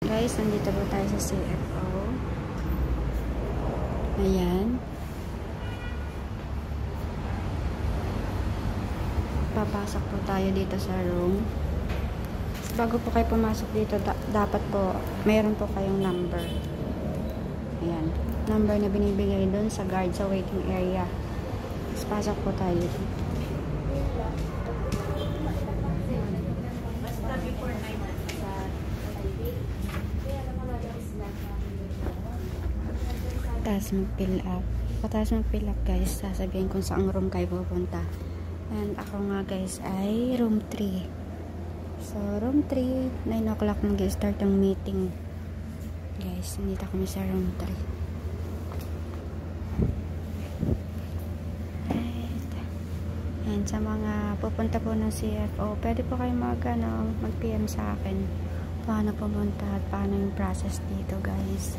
Guys, nandito po tayo sa CFO. Ayan. Papasok po tayo dito sa room. Bago po kayo pumasok dito, dapat po, mayroon po kayong number. Ayan. Number na binibigay dun sa guard sa waiting area. Tapos pasok po tayo dito. Tapos mag-fill up. Pagkatapos mag-fill up guys, sasabihin kung saan room kayo pupunta. And ako nga guys ay room 3. So room 3, 9 o'clock mag-start ang meeting. Guys, nandito kami sa room 3. Right. And sa mga pupunta po ng CFO, pwede po kayo mag-PM sa akin. Paano pumunta at paano yung process dito guys.